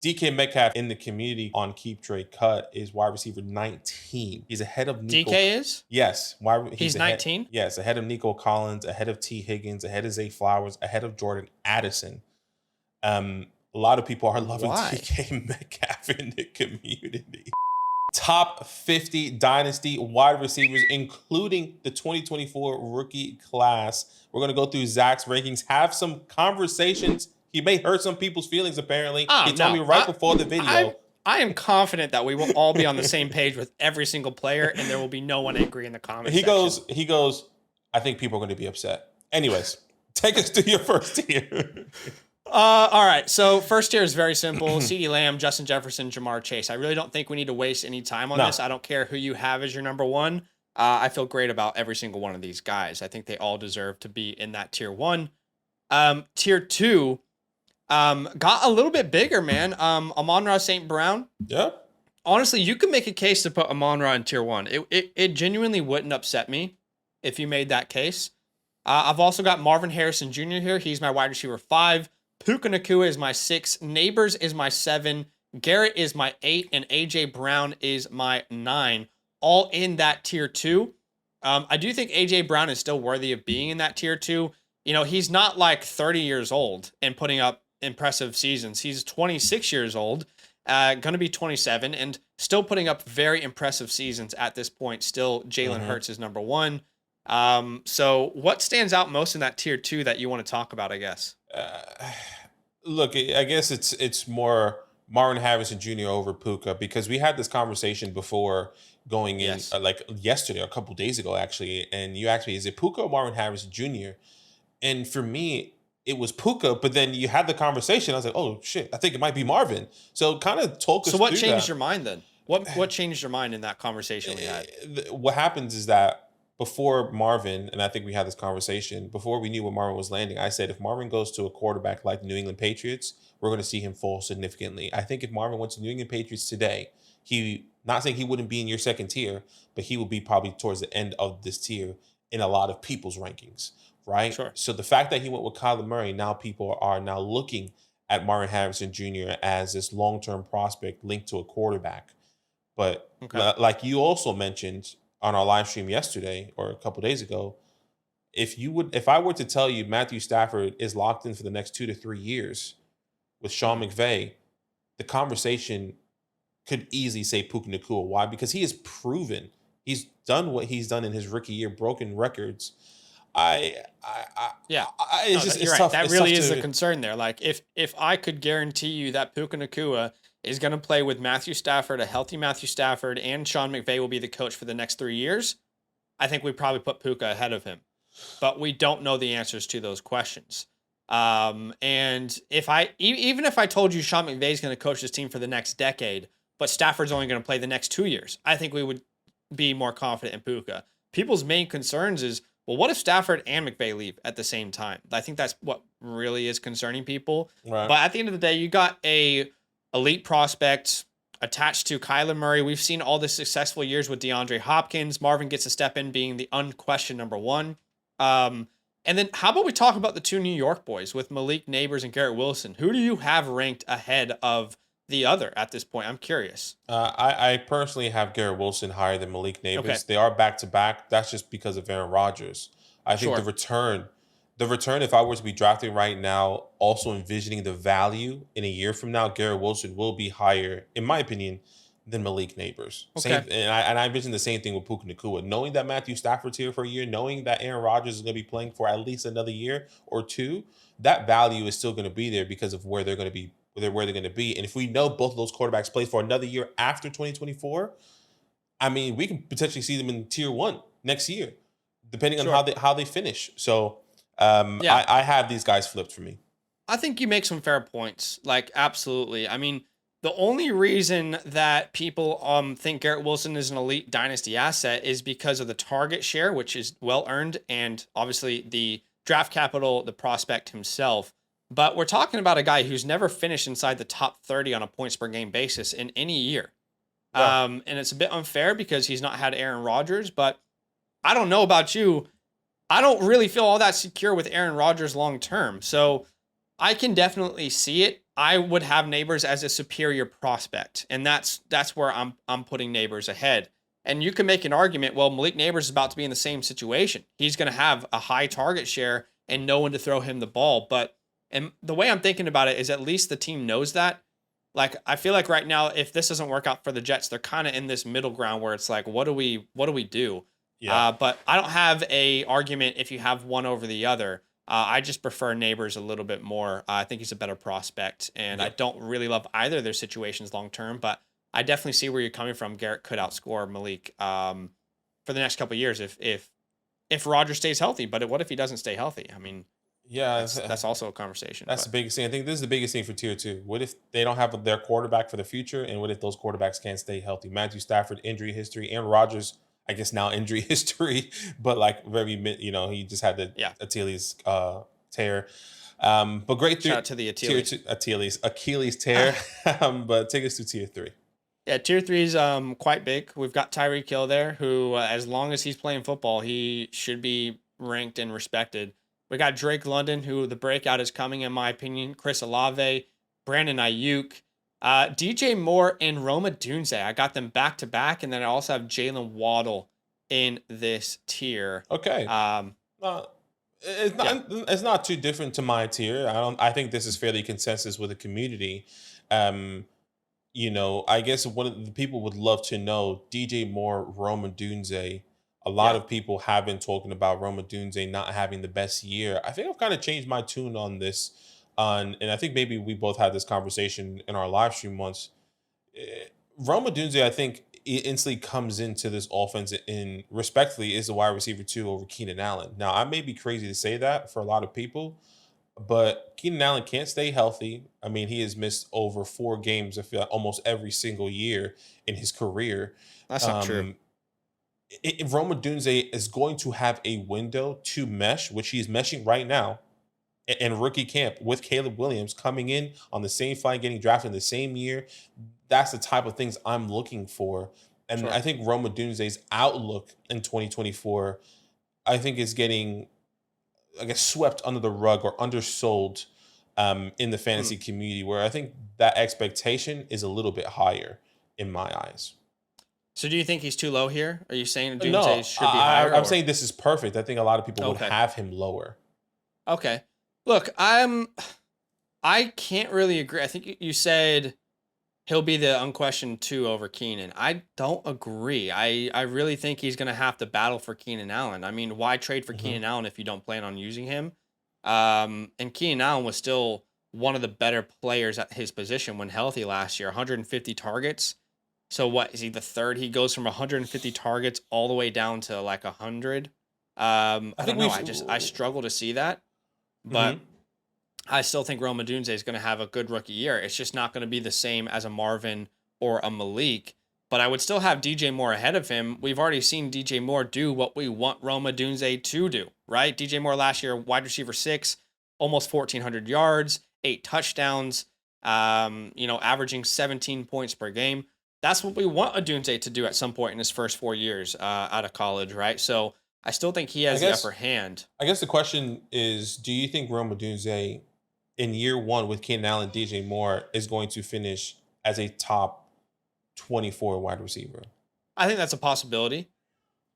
DK Metcalf in the community on Keep Trade Cut is wide receiver 19. He's ahead of Nico. DK is? Yes. He's 19? Yes, ahead of Nico Collins, ahead of T. Higgins, ahead of Zay Flowers, ahead of Jordan Addison. A lot of people are loving DK Metcalf in the community. Top 50 Dynasty wide receivers, including the 2024 rookie class. We're going to go through Zach's rankings, have some conversations. He may hurt some people's feelings, apparently. He told me right before the video. I am confident that we will all be on the same page with every single player, and there will be no one angry in the comments section. He goes, I think people are going to be upset. Anyways, take us to your first tier. All right, so first tier is very simple. CeeDee Lamb, Justin Jefferson, Jamar Chase. I really don't think we need to waste any time on this. I don't care who you have as your number one. I feel great about every single one of these guys. I think they all deserve to be in that tier one. Tier two got a little bit bigger, man. Amon-Ra St. Brown. Yep. Honestly, you could make a case to put Amon-Ra in tier one. It genuinely wouldn't upset me if you made that case. I've also got Marvin Harrison Jr. here. He's my wide receiver 5. Puka Nacua is my 6. Neighbors is my 7. Garrett is my 8. And AJ Brown is my 9. All in that tier 2. I do think AJ Brown is still worthy of being in that tier 2. You know, he's not like 30 years old and putting up impressive seasons. He's 26 years old, going to be 27, and still putting up very impressive seasons at this point. Still, Jalen Hurts is number 1. So what stands out most in that tier 2 that you want to talk about, I guess? Look, I guess it's more Marvin Harrison Jr. over Puka, because we had this conversation before going in, like yesterday, a couple days ago, actually, and you asked me, is it Puka or Marvin Harrison Jr.? And for me, it was Puka, but then you had the conversation. I was like, oh, shit, I think it might be Marvin. So kind of talk us through that. So what changed your mind then? What changed your mind in that conversation we had? What happens is that before Marvin, and I think we had this conversation, before we knew where Marvin was landing, I said if Marvin goes to a quarterback like the New England Patriots, we're going to see him fall significantly. I think if Marvin went to New England Patriots today, not saying he wouldn't be in your second tier, but he would be probably towards the end of this tier in a lot of people's rankings, right? Sure. So the fact that he went with Kyler Murray, now people are now looking at Marvin Harrison Jr. as this long-term prospect linked to a quarterback. But like you also mentioned on our live stream yesterday or a couple days ago, if I were to tell you Matthew Stafford is locked in for the next 2 to 3 years with Sean McVay, the conversation could easily say Puka Nacua. Why? Because he has proven he's done what he's done in his rookie year, broken records. You're right. That really is a concern there. Like if I could guarantee you that Puka Nacua is going to play with Matthew Stafford, a healthy Matthew Stafford, and Sean McVay will be the coach for the next 3 years, I think we'd probably put Puka ahead of him. But we don't know the answers to those questions. And even if I told you Sean McVay is going to coach this team for the next decade, but Stafford's only going to play the next 2 years, I think we would be more confident in Puka. People's main concerns is, well, what if Stafford and McVay leave at the same time? I think that's what really is concerning people. Right. But at the end of the day, you got a elite prospect attached to Kyler Murray. We've seen all the successful years with DeAndre Hopkins. Marvin gets a step in being the unquestioned number 1. And then how about we talk about the 2 New York boys with Malik Neighbors and Garrett Wilson? Who do you have ranked ahead of the other at this point? I'm curious. I personally have Garrett Wilson higher than Malik Neighbors. Okay. They are back-to-back. That's just because of Aaron Rodgers. I think the return, if I were to be drafting right now, also envisioning the value in a year from now, Garrett Wilson will be higher, in my opinion, than Malik Neighbors. Okay. And I envision the same thing with Puka Nacua. Knowing that Matthew Stafford's here for a year, knowing that Aaron Rodgers is going to be playing for at least another year or 2, that value is still going to be there because of where they're going to be. Where they're going to be. And if we know both of those quarterbacks play for another year after 2024, I mean, we can potentially see them in tier 1 next year, depending on how they finish. So I have these guys flipped for me. I think you make some fair points. Like, absolutely. I mean, the only reason that people think Garrett Wilson is an elite dynasty asset is because of the target share, which is well earned, and obviously the draft capital, the prospect himself. But we're talking about a guy who's never finished inside the top 30 on a points per game basis in any year. Yeah. And it's a bit unfair because he's not had Aaron Rodgers, but I don't know about you. I don't really feel all that secure with Aaron Rodgers long term. So I can definitely see it. I would have Neighbors as a superior prospect, and that's where I'm putting Neighbors ahead. And you can make an argument, well, Malik Neighbors is about to be in the same situation. He's going to have a high target share and no one to throw him the ball. But and the way I'm thinking about it is at least the team knows that. Like I feel like right now, if this doesn't work out for the Jets, they're kind of in this middle ground where it's like, what do we do? Yeah. But I don't have a argument if you have one over the other. I just prefer Neighbors a little bit more. I think he's a better prospect, and I don't really love either of their situations long term. But I definitely see where you're coming from. Garrett could outscore Malik for the next couple of years if Roger stays healthy. But what if he doesn't stay healthy? I mean, yeah, that's also a conversation. That's the biggest thing. I think this is the biggest thing for tier 2. What if they don't have their quarterback for the future, and what if those quarterbacks can't stay healthy? Matthew Stafford injury history, and Rodgers, I guess now injury history, but like he just had the Achilles tear. But great. Shout out to the Achilles tear. But take us to tier 3. Yeah, tier 3 is quite big. We've got Tyreek Hill there, who as long as he's playing football, he should be ranked and respected. We got Drake London, who the breakout is coming, in my opinion. Chris Olave, Brandon Ayuk, DJ Moore, and Rome Odunze. I got them back to back, and then I also have Jalen Waddle in this tier. Okay. It's not too different to my tier. I think this is fairly consensus with the community. I guess one of the people would love to know DJ Moore, Rome Odunze. A lot of people have been talking about Rome Odunze not having the best year. I think I've kind of changed my tune on this. And I think maybe we both had this conversation in our live stream once. Rome Odunze, I think, instantly comes into this offense and respectfully is the wide receiver 2 over Keenan Allen. Now, I may be crazy to say that for a lot of people, but Keenan Allen can't stay healthy. I mean, he has missed over 4 games, I feel like, almost every single year in his career. That's not true. Rome Odunze is going to have a window to mesh, which he's meshing right now, in rookie camp with Caleb Williams coming in on the same flight, getting drafted in the same year. That's the type of things I'm looking for. And I think Rome Odunze's outlook in 2024, I think is getting, I guess, swept under the rug or undersold in the fantasy community, where I think that expectation is a little bit higher in my eyes. So do you think he's too low here? Are you saying Odunze should be higher? I'm saying this is perfect. I think a lot of people would have him lower. Okay. Look, I can't really agree. I think you said he'll be the unquestioned 2 over Keenan. I don't agree. I really think he's going to have to battle for Keenan Allen. I mean, why trade for Keenan Allen if you don't plan on using him? And Keenan Allen was still one of the better players at his position when healthy last year. 150 targets. So what is he the third? He goes from 150 targets all the way down to like 100. I don't know. I struggle to see that, but I still think Rome Odunze is going to have a good rookie year. It's just not going to be the same as a Marvin or a Malik. But I would still have DJ Moore ahead of him. We've already seen DJ Moore do what we want Rome Odunze to do, right? DJ Moore last year, wide receiver 6, almost 1,400 yards, 8 touchdowns, averaging 17 points per game. That's what we want Odunze to do at some point in his first 4 years out of college, right? So I still think he has the upper hand. I guess the question is, do you think Rome Odunze in year 1 with Keenan Allen, DJ Moore is going to finish as a top 24 wide receiver? I think that's a possibility,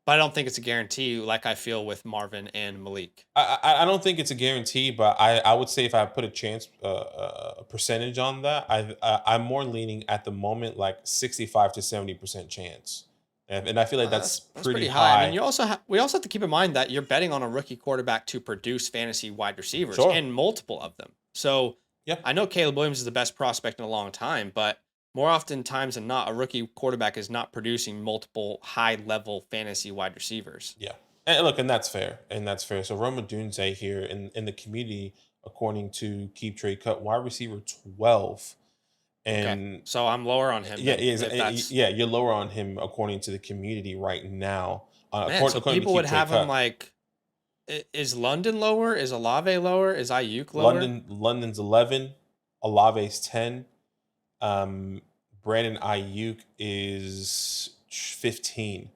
but I don't think it's a guarantee like I feel with Marvin and Malik. I don't think it's a guarantee, but I would say if I put a chance, a percentage on that, I'm more leaning at the moment like 65 to 70% chance. And I feel like that's pretty high. I mean, we also have to keep in mind that you're betting on a rookie quarterback to produce fantasy wide receivers and multiple of them. So I know Caleb Williams is the best prospect in a long time, but more often times than not, a rookie quarterback is not producing multiple high-level fantasy wide receivers. Yeah. And that's fair. So Rome Odunze here in the community, according to Keep Trade Cut, wide receiver 12. And so I'm lower on him. You're lower on him according to the community right now. So people would have him like, is London lower? Is Olave lower? Is Ayuk lower? London's 11. Olave's 10. Brandon Ayuk is 15.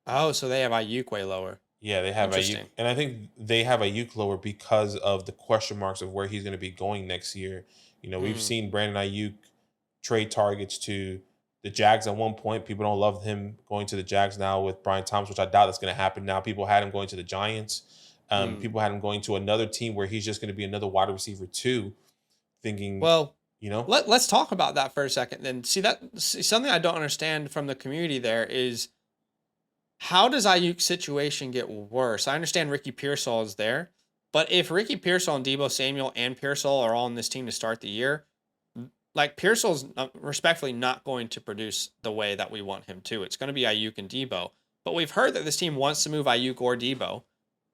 Oh, so they have Ayuk way lower. Yeah, they have Ayuk, Interesting. and I think they have Ayuk lower because of the question marks of where he's going to be going next year. We've Mm. seen Brandon Ayuk trade targets to the Jags at one point. People don't love him going to the Jags now with Brian Thomas, which I doubt that's going to happen now. People had him going to the Giants. Mm. People had him going to another team where he's just going to be another wide receiver too, thinking, Well, you know, let's talk about that for a second. Then see something I don't understand from the community there is how does Ayuk's situation get worse? I understand Ricky Pearsall is there, but if Ricky Pearsall and Debo Samuel and Pearsall are all on this team to start the year, like Pearsall's respectfully not going to produce the way that we want him to. It's going to be Ayuk and Debo. But we've heard that this team wants to move Ayuk or Debo.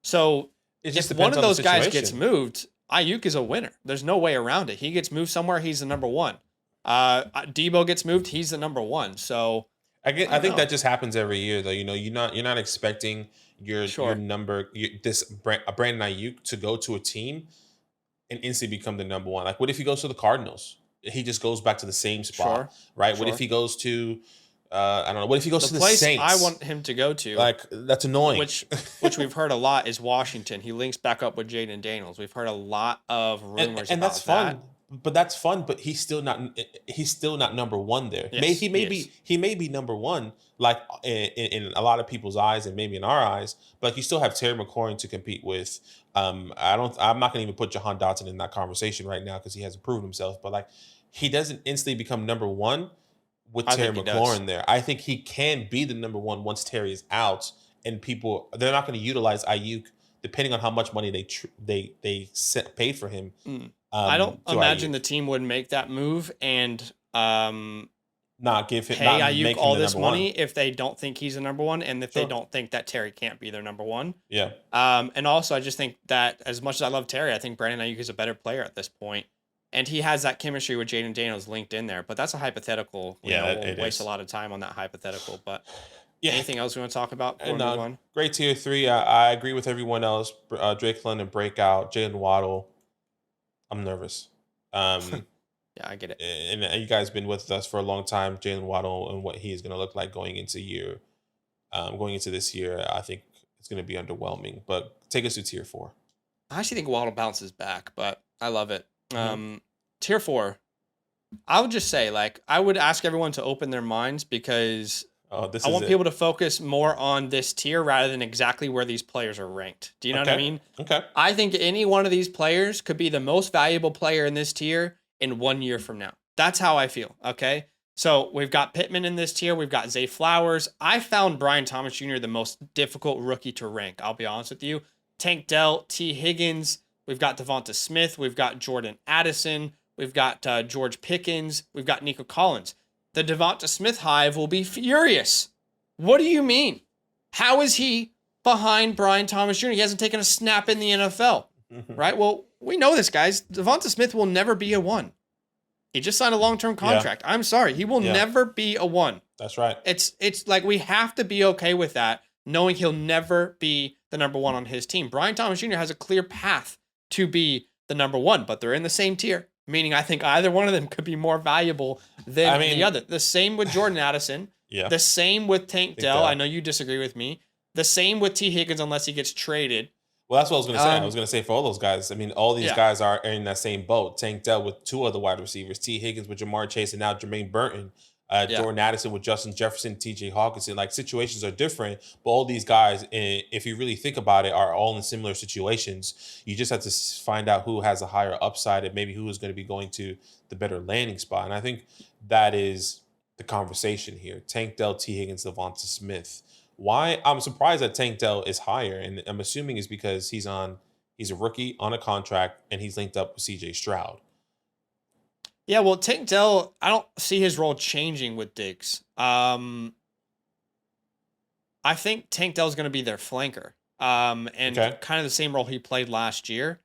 So it just if one depends of on the those guys gets situation. moved, Ayuk is a winner. There's no way around it. He gets moved somewhere, he's the number one. Debo gets moved, he's the number one. So I I don't think know. that just happens every year, though. You're not expecting your Sure, number a Brandon Ayuk to go to a team and instantly become the number one. Like, what if he goes to the Cardinals? He just goes back to the same sure, spot, right? What if sure. he goes to I don't know. What if he goes The to the place I Saints? want him to go to, Like, that's annoying. which we've heard a lot, is Washington. He links back up with Jaden Daniels. We've heard a lot of rumors and about that's that. fun. But that's fun. But he's still not number one there. Yes, He may be number one, like in a lot of people's eyes and maybe in our eyes. But like, you still have Terry McLaurin to compete with. I'm not gonna even put Jahan Dotson in that conversation right now because he hasn't proven himself. But like, he doesn't instantly become number one with I Terry think he does. McLaurin there. I think he can be the number one once Terry is out, and they're not going to utilize Ayuk depending on how much money paid for him. I don't To imagine Ayuk, the team would make that move and pay not Ayuk make him all the this number one. money if they don't think he's the number one and if they Sure. don't think that Terry can't be their number one. Yeah. And also, I just think that as much as I love Terry, I think Brandon Ayuk is a better player at this point. And he has that chemistry with Jaden Daniels linked in there. But that's a hypothetical. Yeah, We'll it waste a is. lot of time on that hypothetical. But Yeah. anything else we want to talk about before And we move on? great tier three. I agree with everyone else. Drake London breakout. Jalen Waddle. I'm nervous. Yeah, I get it. And you guys been with us for a long time. Jalen Waddle and what he is going to look like going into this year. I think it's going to be underwhelming. But take us to tier four. I actually think Waddle bounces back, but I love it. Mm-hmm. Tier four, I would just say, like, I would ask everyone to open their minds because Oh, this I is want it. people to focus more on this tier rather than exactly where these players are ranked. Do you know what I Okay. mean? Okay. I think any one of these players could be the most valuable player in this tier in 1 year from now. That's how I feel. Okay. So we've got Pittman in this tier. We've got Zay Flowers. I found Brian Thomas Jr. the most difficult rookie to rank. I'll be honest with you. Tank Dell, T. Higgins. We've got Devonta Smith. We've got Jordan Addison. We've got George Pickens. We've got Nico Collins. The Devonta Smith hive will be furious. What do you mean? How is he behind Brian Thomas Jr.? He hasn't taken a snap in the NFL, right? Well, we know this, guys. Devonta Smith will never be a one. He just signed a long-term contract. I'm sorry. He will never be a one. That's right. It's like we have to be okay with that, knowing he'll never be the number one on his team. Brian Thomas Jr. has a clear path to be the number one, but they're in the same tier, meaning I think either one of them could be more valuable than the other. The same with Jordan Addison. Yeah. The same with Tank Dell. I know you disagree with me. The same with T. Higgins unless he gets traded. Well, that's what I was going to say. I was going to say for all those guys, I mean, all these guys are in that same boat. Tank Dell with two other wide receivers, T. Higgins with Jamar Chase, and now Jermaine Burton, Jordan Addison with Justin Jefferson, T.J. Hawkinson. Like, situations are different, but all these guys, if you really think about it, are all in similar situations. You just have to find out who has a higher upside and maybe who is going to be going to the better landing spot. And I think that is the conversation here. Tank Dell, T. Higgins, Devonta Smith. Why? I'm surprised that Tank Dell is higher, and I'm assuming it's because he's a rookie on a contract and he's linked up with CJ Stroud. Yeah, well, Tank Dell, I don't see his role changing with Diggs. I think Tank Dell is going to be their flanker, and kind of the same role he played last year.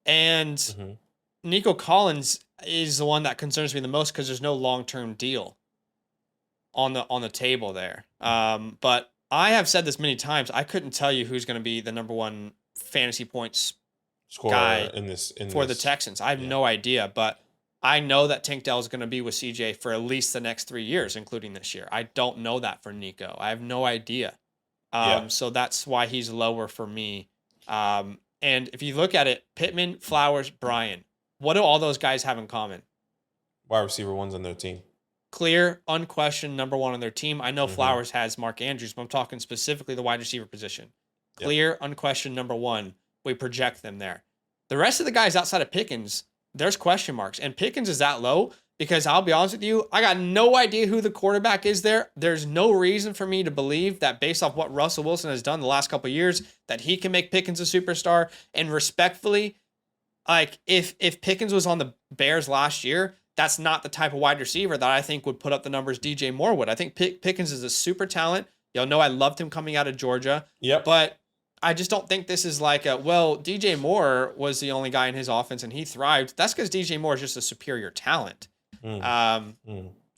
And Nico Collins is the one that concerns me the most because there's no long-term deal on the table there. But I have said this many times. I couldn't tell you who's going to be the number one fantasy points scorer guy for the Texans. I have no idea, but I know that Tank Dell is going to be with CJ for at least the next 3 years, including this year. I don't know that for Nico. I have no idea. Yeah. So that's why he's lower for me. And if you look at it, Pittman, Flowers, Bryan, what do all those guys have in common? Wide receiver ones on their team. Clear, unquestioned number one on their team. I know Mhm. Flowers has Mark Andrews, but I'm talking specifically the wide receiver position. Clear, unquestioned number one. We project them there. The rest of the guys outside of Pickens, there's question marks. And Pickens is that low because I'll be honest with you, I got no idea who the quarterback is there. There's no reason for me to believe that based off what Russell Wilson has done the last couple of years, that he can make Pickens a superstar. And respectfully, like if Pickens was on the Bears last year, that's not the type of wide receiver that I think would put up the numbers DJ Moore would. I think Pickens is a super talent. Y'all know I loved him coming out of Georgia. Yep. But I just don't think this is like DJ Moore was the only guy in his offense and he thrived. That's because DJ Moore is just a superior talent.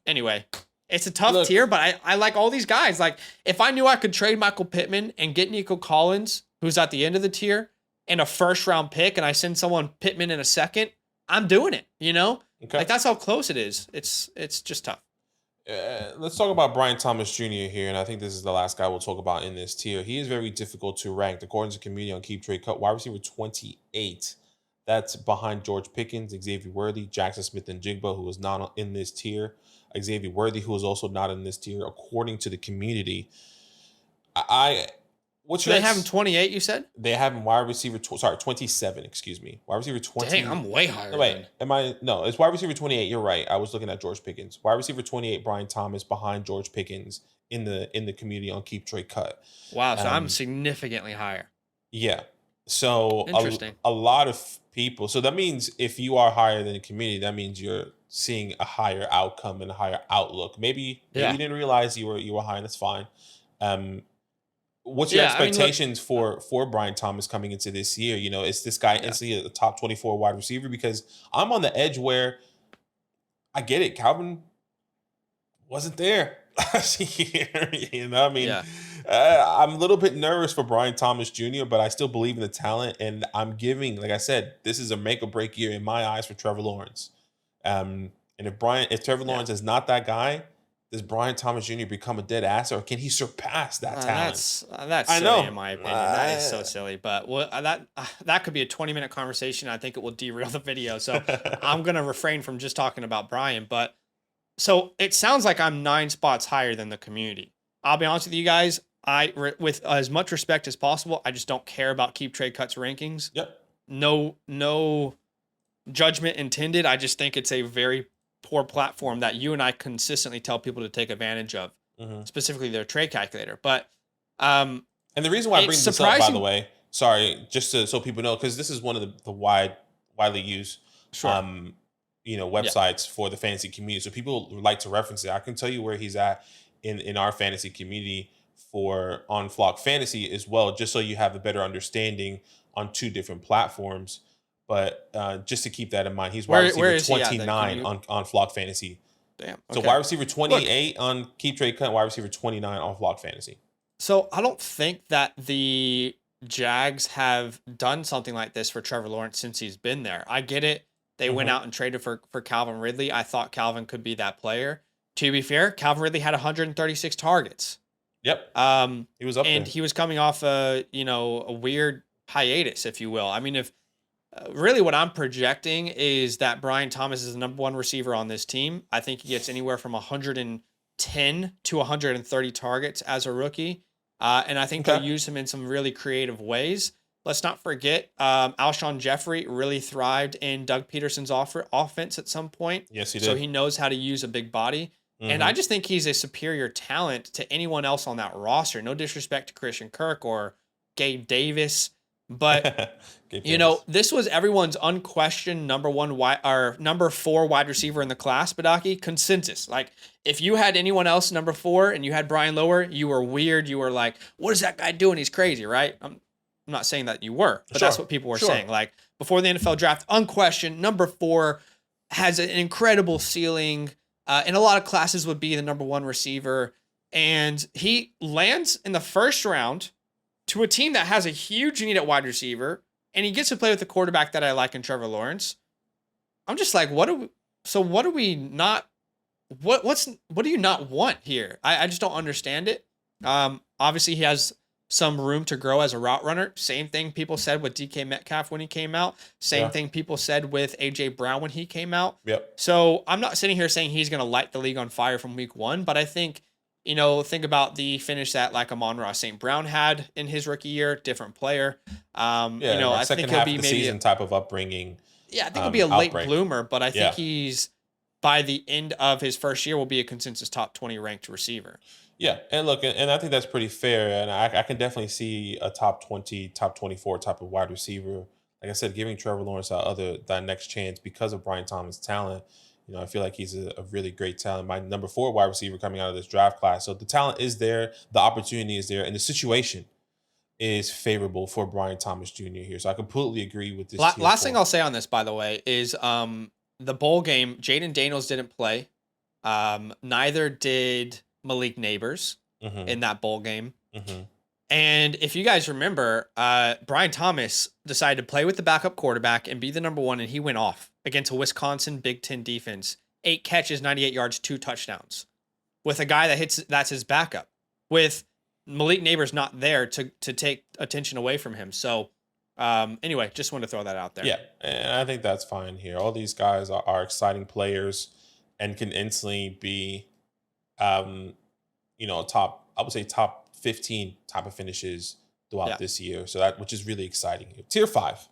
Anyway, it's a tough tier, but I like all these guys. Like if I knew I could trade Michael Pittman and get Nico Collins, who's at the end of the tier, and a first round pick, and I send someone Pittman in a second, I'm doing it, you know? Okay. Like that's how close it is. It's just tough. Let's talk about Brian Thomas Jr. here, and I think this is the last guy we'll talk about in this tier. He is very difficult to rank. According to community on Keep Trade Cut, wide receiver 28. That's behind George Pickens, Xavier Worthy, Jackson Smith and Jigba, who is not in this tier. Xavier Worthy, who is also not in this tier, according to the community. They have him 28, you said? They have him wide receiver, 27, excuse me. Wide receiver 20. Dang, I'm way higher. No, wait, no, it's wide receiver 28. You're right. I was looking at George Pickens. Wide receiver 28, Brian Thomas, behind George Pickens in the community on Keep Trade Cut. Wow, so I'm significantly higher. Yeah. So interesting. A lot of people. So that means if you are higher than the community, that means you're seeing a higher outcome and a higher outlook. Maybe you didn't realize you were high, and that's fine. What's your expectations for Brian Thomas coming into this year? You know, is this guy instantly a top 24 wide receiver? Because I'm on the edge where I get it. Calvin wasn't there last year. You know, I mean, I'm a little bit nervous for Brian Thomas Jr., but I still believe in the talent. And I'm giving, like I said, this is a make or break year in my eyes for Trevor Lawrence. And if Trevor Lawrence is not that guy, does Brian Thomas Jr. become a dead ass, or can he surpass that talent? That's silly in my opinion. That is so silly. But that could be a 20-minute conversation. I think it will derail the video. So I'm gonna refrain from just talking about Brian. But so it sounds like I'm 9 spots higher than the community. I'll be honest with you guys. With as much respect as possible, I just don't care about Keep Trade Cuts rankings. Yep. No judgment intended. I just think it's a very poor platform that you and I consistently tell people to take advantage of, specifically their trade calculator. But and the reason why I bring this up, by the way, sorry, just so people know, because this is one of the widely used websites for the fantasy community. So people like to reference it. I can tell you where he's at in our fantasy community on Flock Fantasy as well, just so you have a better understanding on 2 different platforms. But just to keep that in mind, he's wide receiver 29 on Flock Fantasy. Damn. Okay. So wide receiver 28 on Keep Trade Cut, wide receiver 29 on Flock Fantasy. So I don't think that the Jags have done something like this for Trevor Lawrence since he's been there. I get it. They went out and traded for Calvin Ridley. I thought Calvin could be that player. To be fair, Calvin Ridley had 136 targets. Yep. He was up there. And he was coming off a weird hiatus, if you will. I mean, if really what I'm projecting is that Brian Thomas is the number 1 receiver on this team. I think he gets anywhere from 110 to 130 targets as a rookie. And I think they'll use him in some really creative ways. Let's not forget, Alshon Jeffrey really thrived in Doug Peterson's offense at some point. Yes, he did. So he knows how to use a big body. And I just think he's a superior talent to anyone else on that roster. No disrespect to Christian Kirk or Gabe Davis. But, this was everyone's unquestioned number 4 wide receiver in the class, Badaki, consensus. Like, if you had anyone else number 4 and you had Brian lower, you were weird. You were like, what is that guy doing? He's crazy, right? I'm not saying that you were, but that's what people were saying. Like, before the NFL draft, unquestioned, number 4 has an incredible ceiling. In a lot of classes would be the number 1 receiver. And he lands in the first round to a team that has a huge need at wide receiver, and he gets to play with a quarterback that I like in Trevor Lawrence. I'm just like, what do you not want here? I just don't understand it. Obviously he has some room to grow as a route runner. Same thing people said with DK Metcalf when he came out. Same thing people said with AJ Brown when he came out. Yep. So I'm not sitting here saying he's going to light the league on fire from week 1, but I think, think about the finish that like Amon-Ra St. Brown had in his rookie year, different player. I think he'll be maybe season type of upbringing. Yeah, I think he'll be a late bloomer, but I think he's, by the end of his first year, will be a consensus top 20 ranked receiver. Yeah, and look, and I think that's pretty fair, and I can definitely see a top 20, top 24 type of wide receiver. Like I said, giving Trevor Lawrence that next chance because of Brian Thomas' talent. I feel like he's a really great talent. My number 4 wide receiver coming out of this draft class. So the talent is there, the opportunity is there, and the situation is favorable for Brian Thomas Jr. here. So I completely agree with this. Last thing I'll say on this, by the way, is the bowl game, Jaden Daniels didn't play. Neither did Malik Neighbors in that bowl game. And if you guys remember, Brian Thomas decided to play with the backup quarterback and be the number 1, and he went off against a Wisconsin Big Ten defense. 8 catches, 98 yards, 2 touchdowns. With a guy that's his backup. With Malik Neighbors not there to take attention away from him. So anyway, just wanted to throw that out there. Yeah, and I think that's fine here. All these guys are exciting players and can instantly be top 15 type of finishes throughout this year. So which is really exciting here. Tier 5.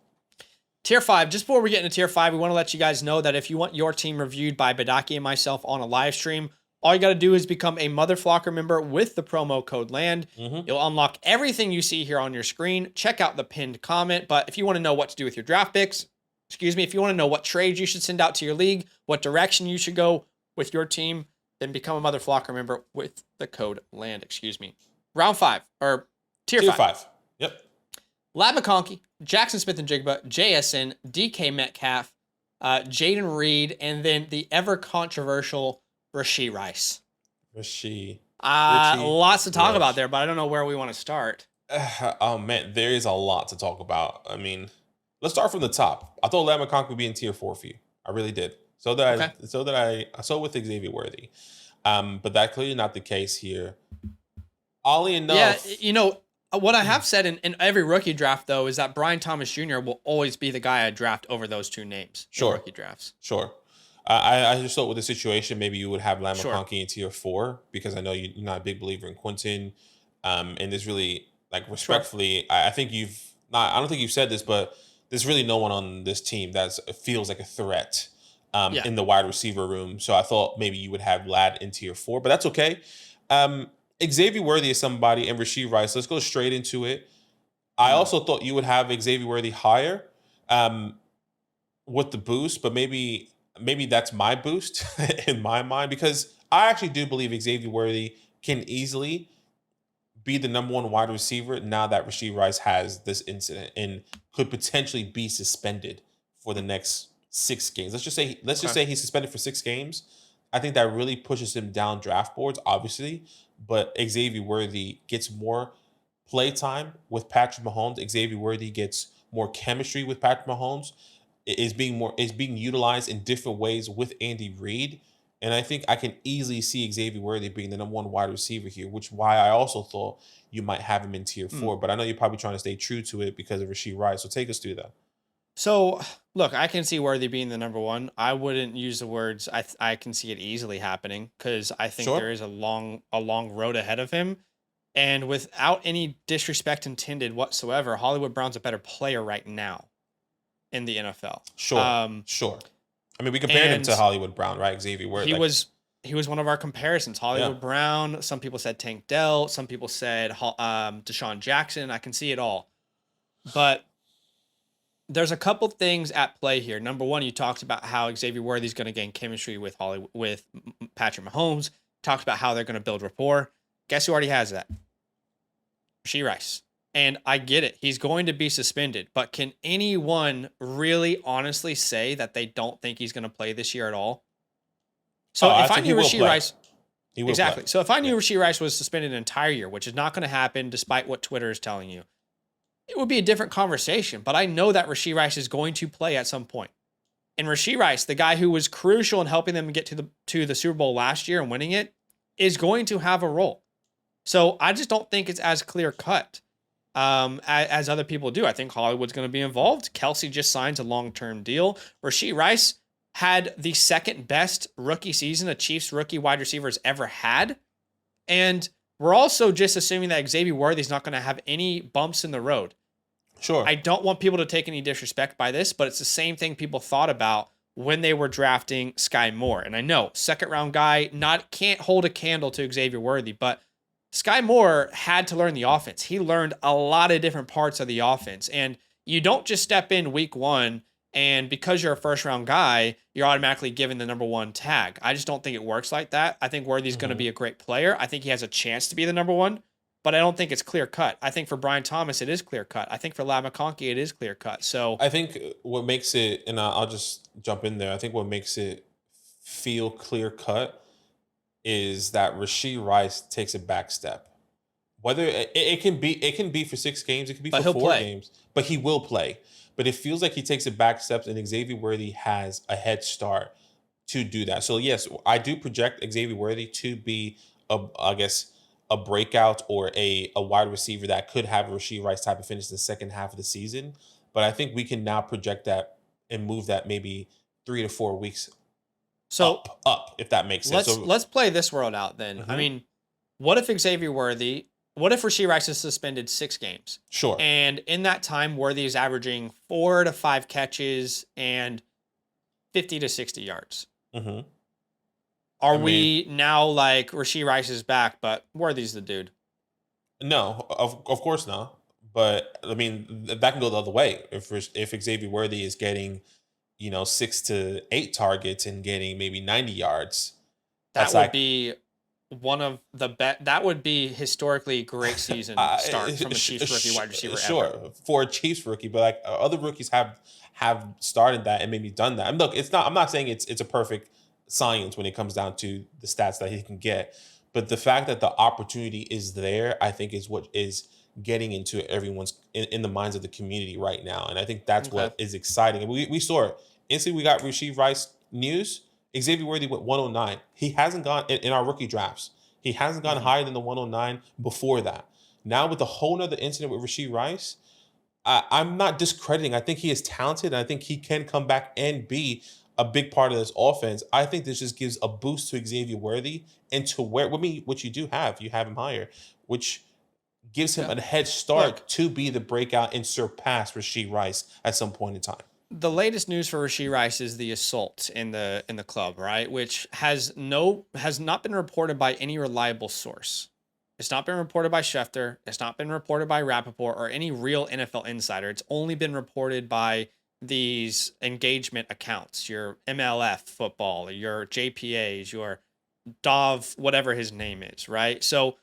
Tier 5, just before we get into Tier 5, we want to let you guys know that if you want your team reviewed by Badaki and myself on a live stream, all you got to do is become a Mother Flocker member with the promo code LAND. You'll unlock everything you see here on your screen. Check out the pinned comment. But if you want to know what to do with your draft picks, if you want to know what trades you should send out to your league, what direction you should go with your team, then become a Mother Flocker member with the code LAND. Round 5, or Tier 5. Yep. Lad McConkey, Jackson Smith-Njigba, JSN, DK Metcalf, Jaden Reed, and then the ever controversial Rashee Rice. Rashee. Lots to talk about there, but I don't know where we want to start. Oh man, there is a lot to talk about. I mean, let's start from the top. I thought Lad McConkey would be in Tier 4 for you. I really did. So with Xavier Worthy. But that's clearly not the case here. Oddly enough. Yeah, what I have said in every rookie draft, though, is that Brian Thomas Jr. will always be the guy I draft over those 2 names in rookie drafts. Sure. I just thought with the situation, maybe you would have Lad McConkey in Tier 4 because I know you're not a big believer in Quentin. And there's really, respectfully, I don't think you've said this, but there's really no one on this team that feels like a threat in the wide receiver room. So I thought maybe you would have Lad in Tier 4, but that's okay. Xavier Worthy is somebody, and Rashee Rice. Let's go straight into it. I also thought you would have Xavier Worthy higher with the boost, but maybe that's my boost in my mind, because I actually do believe Xavier Worthy can easily be the number 1 wide receiver now that Rashee Rice has this incident and could potentially be suspended for the next 6 games. Let's just say he's suspended for 6 games. I think that really pushes him down draft boards, obviously, but Xavier Worthy gets more play time with Patrick Mahomes. Xavier Worthy gets more chemistry with Patrick Mahomes. Is being utilized in different ways with Andy Reid. And I think I can easily see Xavier Worthy being the number 1 wide receiver here, which is why I also thought you might have him in Tier 4. But I know you're probably trying to stay true to it because of Rashee Rice. So take us through that. So, look, I can see Worthy being the number 1. I wouldn't use the words I can see it easily happening, because I think there is a long road ahead of him. And without any disrespect intended whatsoever, Hollywood Brown's a better player right now in the NFL. Sure. I mean, we compared him to Hollywood Brown, right? Xavier Worthy. He was one of our comparisons. Hollywood Brown. Some people said Tank Dell. Some people said Deshaun Jackson. I can see it all. But there's a couple things at play here. Number 1, you talked about how Xavier Worthy is going to gain chemistry with Patrick Mahomes. Talked about how they're going to build rapport. Guess who already has that? Rashee Rice. And I get it. He's going to be suspended. But can anyone really honestly say that they don't think he's going to play this year at all? So if I knew Rashee Rice... Exactly. So if I knew Rashee Rice was suspended an entire year, which is not going to happen despite what Twitter is telling you, it would be a different conversation. But I know that Rashee Rice is going to play at some point. And Rashee Rice, the guy who was crucial in helping them get to the Super Bowl last year and winning it, is going to have a role. So I just don't think it's as clear cut. as other people do. I think Hollywood's going to be involved. Kelsey just signs a long-term deal. Rashee Rice had the second best rookie season a Chiefs rookie wide receiver has ever had. And we're also just assuming that Xavier Worthy's not going to have any bumps in the road. Sure. I don't want people to take any disrespect by this, but it's the same thing people thought about when they were drafting Sky Moore. And I know, second round guy, can't hold a candle to Xavier Worthy, but Sky Moore had to learn the offense. He learned a lot of different parts of the offense. And you don't just step in week one and because you're a first round guy, you're automatically given the number one tag. I just don't think it works like that. I think Worthy's going to be a great player. I think he has a chance to be the number one, but I don't think it's clear cut. I think for Brian Thomas, it is clear cut. I think for Ladd McConkey, it is clear cut. So I think what makes it, and I'll just jump in there. I think what makes it feel clear cut is that Rashee Rice takes a back step. Whether it can be for 6 games, it can be for 4 games, but he will play. But it feels like he takes a back step, and Xavier Worthy has a head start to do that. So yes, I do project Xavier Worthy to be a breakout or a wide receiver that could have a Rashee Rice type of finish in the second half of the season. But I think we can now project that and move that maybe 3 to 4 weeks up, if that makes sense. Let's play this world out then. I mean, what if Rashee Rice is suspended 6 games? Sure. And in that time, Worthy is averaging 4 to 5 catches and 50 to 60 yards. Are we now like Rashee Rice is back, but Worthy's the dude? No, of course not. But I mean, that can go the other way. If Xavier Worthy is getting, 6 to 8 targets and getting maybe 90 yards, that would be one of the best. That would be historically great season start from a Chiefs rookie wide receiver. Sure, ever. For a Chiefs rookie, but like other rookies have started that and maybe done that. And look, I'm not saying it's a perfect science when it comes down to the stats that he can get, but the fact that the opportunity is there, I think, is what is getting into everyone's in the minds of the community right now, and I think that's what is exciting. And we saw it instantly. We got Rashee Rice news. Xavier Worthy went 109. He hasn't gone in our rookie drafts. He hasn't gone higher than the 109 before that. Now with the whole nother incident with Rashee Rice, I'm not discrediting. I think he is talented, and I think he can come back and be a big part of this offense. I think this just gives a boost to Xavier Worthy and to what you do have. You have him higher, which gives him a head start to be the breakout and surpass Rashee Rice at some point in time. The latest news for Rashee Rice is the assault in the club, right? Which has not been reported by any reliable source. It's not been reported by Schefter. It's not been reported by Rappaport or any real NFL insider. It's only been reported by these engagement accounts, your MLF football, your JPAs, your Dov, whatever his name is, right? So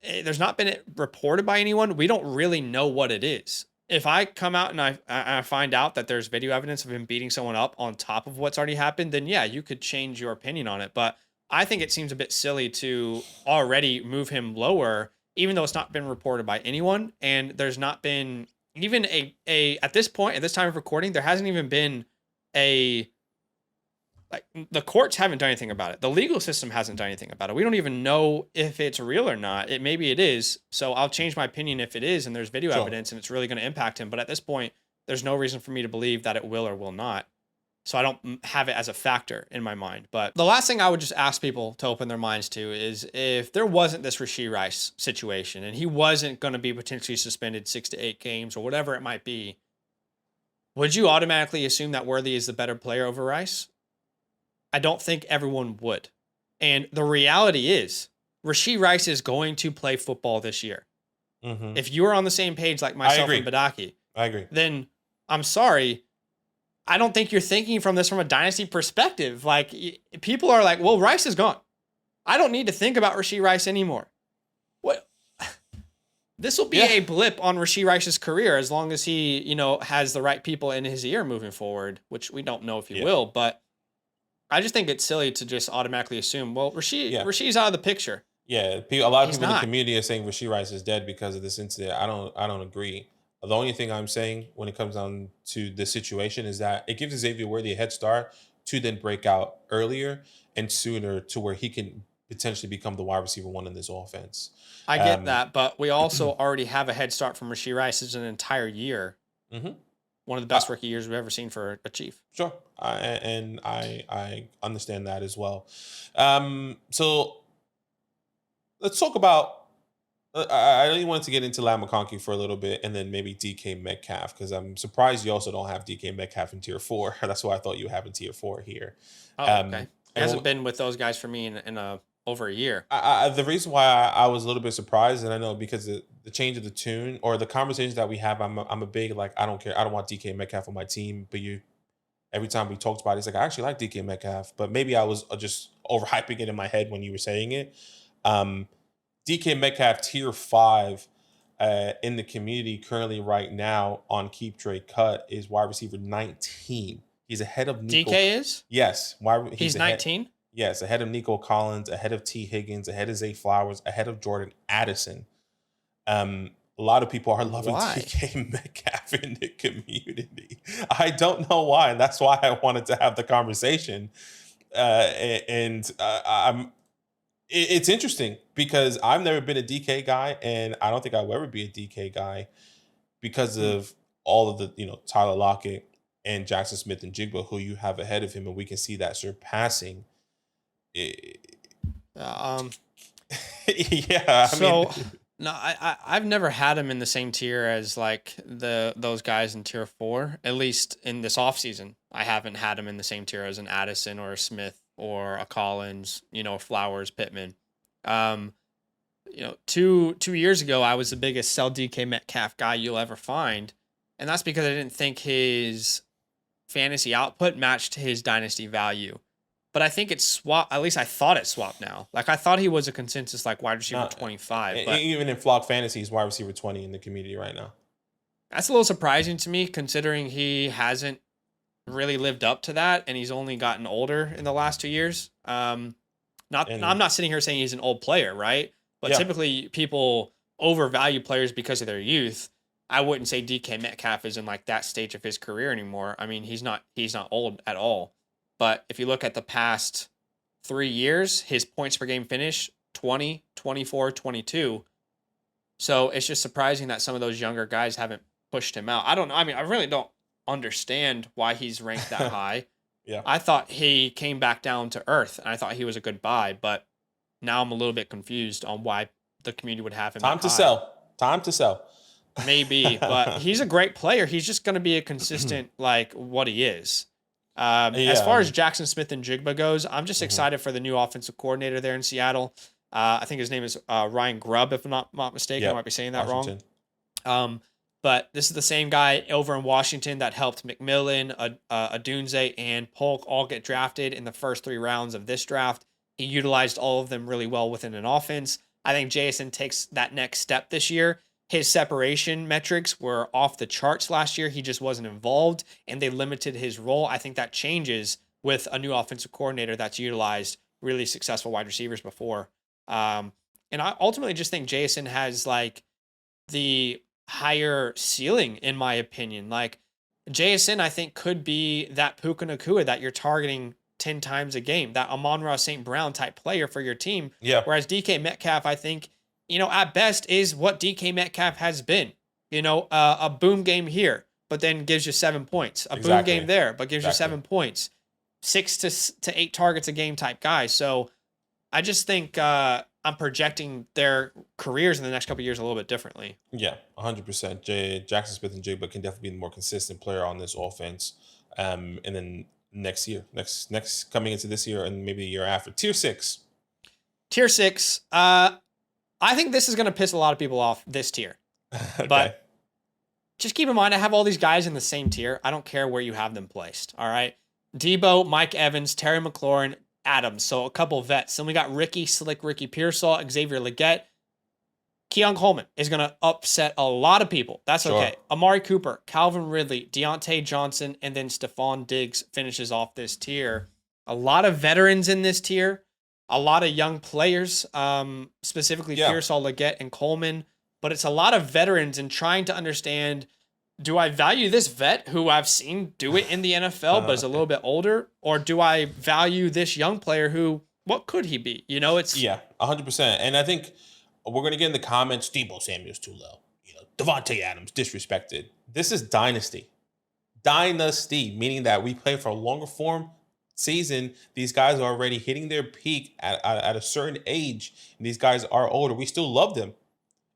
there's not been reported by anyone. We don't really know what it is. If I come out and I find out that there's video evidence of him beating someone up on top of what's already happened, then yeah, you could change your opinion on it. But I think it seems a bit silly to already move him lower, even though it's not been reported by anyone. And there's not been even at this point, at this time of recording, there hasn't even been the courts haven't done anything about it. The legal system hasn't done anything about it. We don't even know if it's real or not. Maybe it is. So I'll change my opinion if it is, and there's video evidence and it's really going to impact him. But at this point, there's no reason for me to believe that it will or will not. So I don't have it as a factor in my mind. But the last thing I would just ask people to open their minds to is if there wasn't this Rashee Rice situation and he wasn't going to be potentially suspended 6 to 8 games or whatever it might be, would you automatically assume that Worthy is the better player over Rice? I don't think everyone would. And the reality is Rashee Rice is going to play football this year. If you are on the same page like myself and Badaki, I agree. Then I'm sorry. I don't think you're thinking from this from a dynasty perspective. Like, people are like, well, Rice is gone. I don't need to think about Rashee Rice anymore. What? This will be a blip on Rashee Rice's career as long as he, has the right people in his ear moving forward, which we don't know if he will. But I just think it's silly to just automatically assume, well, Rashee's out of the picture. Yeah, a lot of people in the community are saying Rashee Rice is dead because of this incident. I don't agree. The only thing I'm saying when it comes down to this situation is that it gives Xavier Worthy a head start to then break out earlier and sooner to where he can potentially become the wide receiver one in this offense. I get that, but we also already have a head start from Rashee Rice as an entire year. Mm-hmm. One of the best rookie years we've ever seen for a Chief. Sure, I understand that as well. So let's talk about. I really wanted to get into Lam McConkey for a little bit, and then maybe DK Metcalf, because I'm surprised you also don't have DK Metcalf in tier 4. That's why I thought you have in tier 4 here. Oh, okay. He hasn't been with those guys for me in over a year. The reason why I was a little bit surprised, and I know because the change of the tune or the conversations that we have, I'm a big, like, I don't care. I don't want DK Metcalf on my team, but every time we talked about it, it's like, I actually like DK Metcalf, but maybe I was just overhyping it in my head when you were saying it. DK Metcalf tier 5 in the community currently right now on Keep Trade Cut is wide receiver 19. He's ahead of Nico. DK is? Yes. He's 19? Yes, ahead of Nico Collins, ahead of T. Higgins, ahead of Zay Flowers, ahead of Jordan Addison. A lot of people are loving DK Metcalf in the community. I don't know why, and that's why I wanted to have the conversation. It's interesting because I've never been a DK guy, and I don't think I'll ever be a DK guy because of all of the, Tyler Lockett and Jackson Smith and Jigba, who you have ahead of him, and we can see that surpassing. Yeah. No, I've never had him in the same tier as like those guys in tier 4. At least in this offseason, I haven't had him in the same tier as an Addison or a Smith or a Collins, Flowers, Pittman. 2 years ago, I was the biggest sell DK Metcalf guy you'll ever find, and that's because I didn't think his fantasy output matched his dynasty value. But I think it's swapped. At least I thought it swapped now. Like, I thought he was a consensus like wide receiver 25. But even in Flock Fantasy, he's wide receiver 20 in the community right now. That's a little surprising to me, considering he hasn't really lived up to that, and he's only gotten older in the last 2 years. I'm not sitting here saying he's an old player, right? But typically people overvalue players because of their youth. I wouldn't say DK Metcalf is in like that stage of his career anymore. I mean, he's not old at all. But if you look at the past 3 years, his points per game finish, 20, 24, 22. So it's just surprising that some of those younger guys haven't pushed him out. I don't know. I mean, I really don't understand why he's ranked that high. Yeah. I thought he came back down to earth, and I thought he was a good buy, but now I'm a little bit confused on why the community would have him. Time to sell. Maybe, but he's a great player. He's just going to be a consistent, like what he is. As far as Jackson Smith and Jigba goes, I'm just excited for the new offensive coordinator there in Seattle. I think his name is Ryan Grubb, if I'm not mistaken. I might be saying that wrong. But this is the same guy over in Washington that helped McMillan, Odunze, and Polk all get drafted in the first 3 rounds of this draft. He utilized all of them really well within an offense. I think Jason takes that next step this year. His separation metrics were off the charts last year. He just wasn't involved, and they limited his role. I think that changes with a new offensive coordinator that's utilized really successful wide receivers before. And I ultimately just think Jason has like the higher ceiling, in my opinion. Like, JSN, I think, could be that Puka Nacua that you're targeting 10 times a game, that Amon-Ra St. Brown type player for your team. Yeah. Whereas DK Metcalf, I think, at best is what DK Metcalf has been. A boom game here, but then gives you 7 points. Boom game there, but gives you 7 points. 6 to 8 targets a game type guy. So I just think I'm projecting their careers in the next couple of years a little bit differently. Yeah, 100%. Jackson Smith and Jigba can definitely be the more consistent player on this offense. And then next year, next coming into this year and maybe the year after. Tier 6. I think this is going to piss a lot of people off, this tier. Okay. But just keep in mind, I have all these guys in the same tier. I don't care where you have them placed. All right. Debo, Mike Evans, Terry McLaurin, Adams. So a couple vets. Then we got Ricky Pearsall, Xavier Legette. Keon Coleman is going to upset a lot of people. That's okay. Sure. Amari Cooper, Calvin Ridley, Deontay Johnson, and then Stephon Diggs finishes off this tier. A lot of veterans in this tier. A lot of young players, specifically Pearsall, Legette, and Coleman. But it's a lot of veterans, and trying to understand, do I value this vet who I've seen do it in the NFL but is a little bit older? Or do I value this young player who what could he be? You know, it's 100%. And I think we're going to get in the comments, Debo Samuel's too low. Devontae Adams disrespected. This is Dynasty. Dynasty, meaning that we play for a longer form season. These guys are already hitting their peak at a certain age, and these guys are older. We still love them.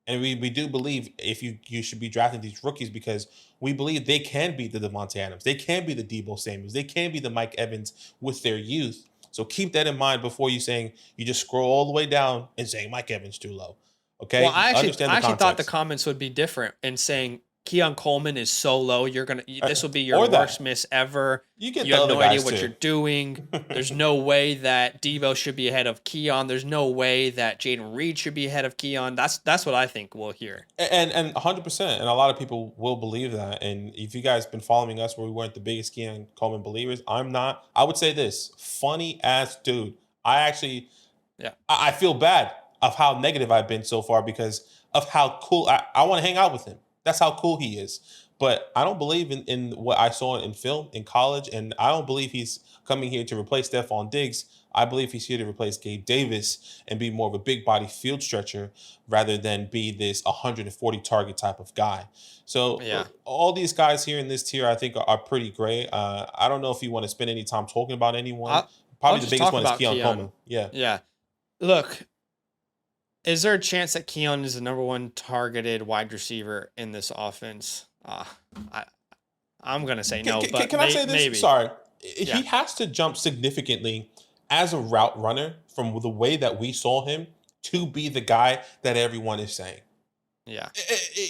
And we do believe if you should be drafting these rookies because we believe they can be the Devontae Adams. They can be the Debo Samuels. They can be the Mike Evans with their youth. So keep that in mind before you just scroll all the way down and saying Mike Evans too low. Okay. Well, I actually thought the comments would be different and saying Keon Coleman is so low. This will be your worst miss ever. You have no idea what you're doing. There's no way that Devo should be ahead of Keon. There's no way that Jaden Reed should be ahead of Keon. That's what I think we'll hear. And 100%. And a lot of people will believe that. And if you guys been following us where we weren't the biggest Keon Coleman believers, I'm not. I would say this. Funny ass dude. I feel bad of how negative I've been so far because of how cool I want to hang out with him. That's how cool he is. But I don't believe in what I saw in film in college, and I don't believe he's coming here to replace Stephon Diggs. I believe he's here to replace Gabe Davis and be more of a big body field stretcher rather than be this 140 target type of guy. So all these guys here in this tier I think are pretty great. I don't know if you want to spend any time talking about anyone. Probably the biggest one is Keon Coleman. Yeah. Look, is there a chance that Keon is the number one targeted wide receiver in this offense? I'm going to say no, but can I say this? Maybe. Sorry. Yeah. He has to jump significantly as a route runner from the way that we saw him to be the guy that everyone is saying. Yeah.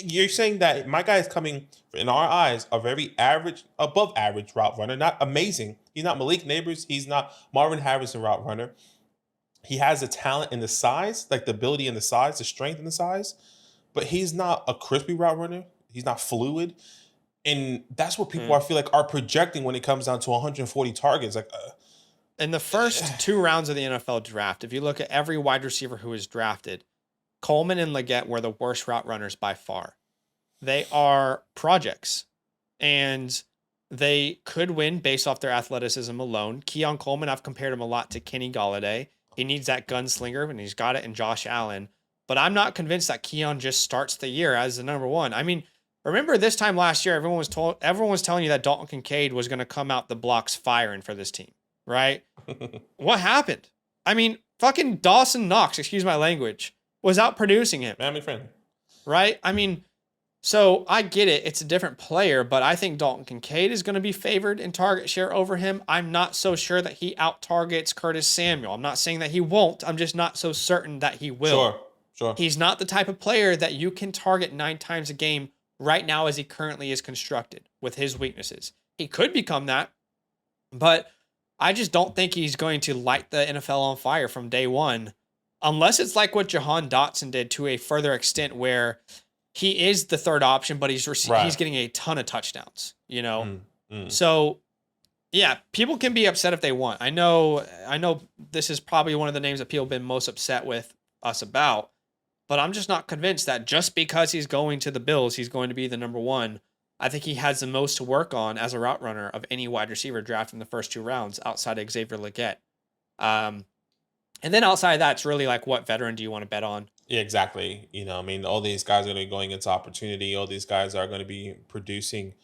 You're saying that my guy is coming, in our eyes, a very average, above average route runner. Not amazing. He's not Malik Neighbors. He's not Marvin Harrison route runner. He has the talent and the size, like the ability and the size, the strength and the size, but he's not a crispy route runner. He's not fluid. And that's what people I feel like are projecting when it comes down to 140 targets. Like in the first 2 rounds of the NFL draft, if you look at every wide receiver who was drafted, Coleman and Leggett were the worst route runners by far. They are projects, and they could win based off their athleticism alone. Keon Coleman, I've compared him a lot to Kenny Golladay. He needs that gunslinger, and he's got it in Josh Allen. But I'm not convinced that Keon just starts the year as the number one. I mean, remember this time last year, everyone was telling you that Dalton Kincaid was going to come out the blocks firing for this team, right? What happened? I mean, fucking Dawson Knox, excuse my language, was out producing him. Family friend. Right? I mean, so I get it. It's a different player, but I think Dalton Kincaid is going to be favored in target share over him. I'm not so sure that he out-targets Curtis Samuel. I'm not saying that he won't. I'm just not so certain that he will. Sure. He's not the type of player that you can target 9 times a game right now as he currently is constructed with his weaknesses. He could become that, but I just don't think he's going to light the NFL on fire from day one, unless it's like what Jahan Dotson did to a further extent where he is the third option, but he's getting a ton of touchdowns, you know? So, yeah, people can be upset if they want. I know this is probably one of the names that people have been most upset with us about, but I'm just not convinced that just because he's going to the Bills, he's going to be the number one. I think he has the most to work on as a route runner of any wide receiver drafted in the first 2 rounds outside of Xavier Leggett. And then outside of that, it's really like, what veteran do you want to bet on? Yeah, exactly. I mean, all these guys are going to be going into opportunity. All these guys are going to be producing.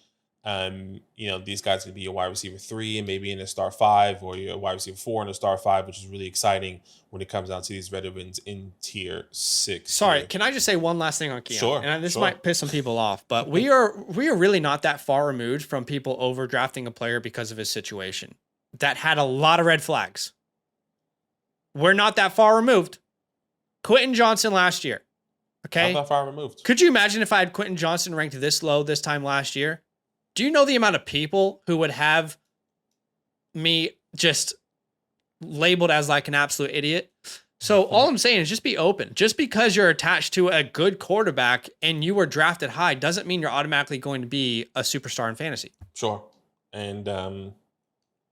These guys could be a wide receiver 3 and maybe in a star 5, or you're a wide receiver 4 and a star 5, which is really exciting when it comes down to these veterans in tier 6. Sorry, can I just say one last thing on Keon? Sure. And this might piss some people off, but we are really not that far removed from people overdrafting a player because of his situation that had a lot of red flags. We're not that far removed. Quentin Johnson last year. Okay. Not that far removed. Could you imagine if I had Quentin Johnson ranked this low this time last year? Do you know the amount of people who would have me just labeled as like an absolute idiot? So all I'm saying is just be open. Just because you're attached to a good quarterback and you were drafted high doesn't mean you're automatically going to be a superstar in fantasy. Sure. And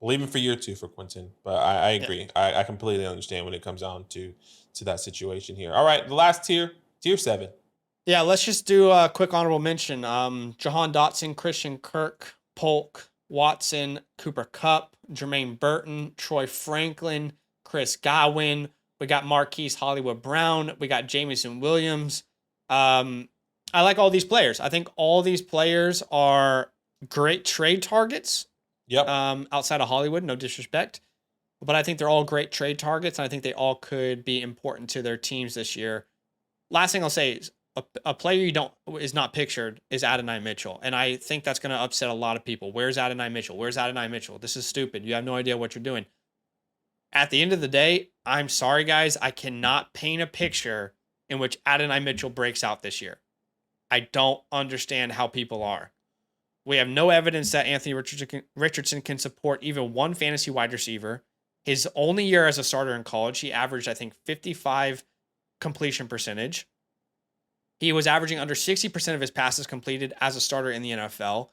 we'll even for year 2 for Quentin. But I agree. Yeah. I completely understand when it comes down to that situation here. All right, the last tier 7. Yeah, let's just do a quick honorable mention. Jahan Dotson, Christian Kirk, Polk, Watson, Cooper Kupp, Jermaine Burton, Troy Franklin, Chris Godwin. We got Marquise Hollywood Brown. We got Jameson Williams. I like all these players. I think all these players are great trade targets. Yep. Outside of Hollywood, no disrespect. But I think they're all great trade targets, and I think they all could be important to their teams this year. Last thing I'll say is a player is not pictured is Adonai Mitchell, and I think that's going to upset a lot of people. Where's Adonai Mitchell? Where's Adonai Mitchell? This is stupid. You have no idea what you're doing. At the end of the day, I'm sorry, guys. I cannot paint a picture in which Adonai Mitchell breaks out this year. I don't understand how people are. We have no evidence that Anthony Richardson can support even one fantasy wide receiver. His only year as a starter in college, he averaged, I think, 55 completion percentage. He was averaging under 60% of his passes completed as a starter in the NFL.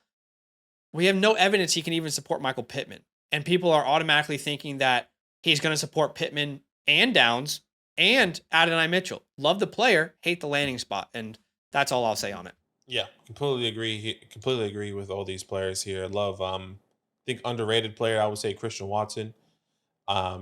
We have no evidence he can even support Michael Pittman. And people are automatically thinking that he's going to support Pittman and Downs and Adonai Mitchell. Love the player, hate the landing spot. And that's all I'll say on it. Yeah, completely agree. Completely agree with all these players here. Love, I think underrated player, I would say Christian Watson.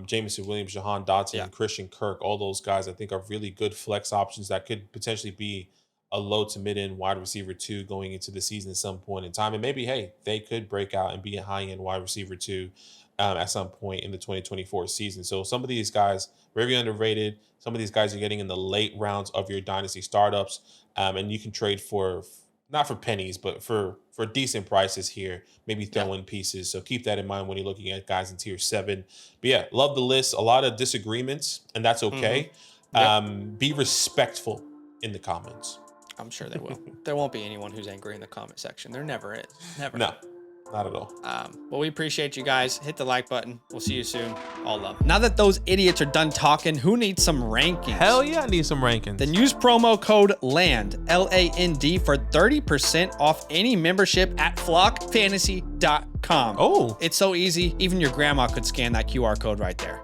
Jameson Williams, Jahan Dotson, Christian Kirk, all those guys I think are really good flex options that could potentially be a low to mid-end wide receiver 2 going into the season at some point in time. And maybe, hey, they could break out and be a high-end wide receiver 2 at some point in the 2024 season. So some of these guys, very underrated. Some of these guys are getting in the late rounds of your dynasty startups. And you can trade for, not for pennies, but for decent prices here, maybe throw in pieces. So keep that in mind when you're looking at guys in tier 7. But yeah, love the list. A lot of disagreements, and that's okay. Be respectful in the comments. I'm sure they will. There won't be anyone who's angry in the comment section. There never is. Never. No, not at all. Well, we appreciate you guys. Hit the like button. We'll see you soon. All love. Now that those idiots are done talking, who needs some rankings? Hell yeah, I need some rankings. Then use promo code LAND, LAND, for 30% off any membership at flockfantasy.com. Oh. It's so easy. Even your grandma could scan that QR code right there.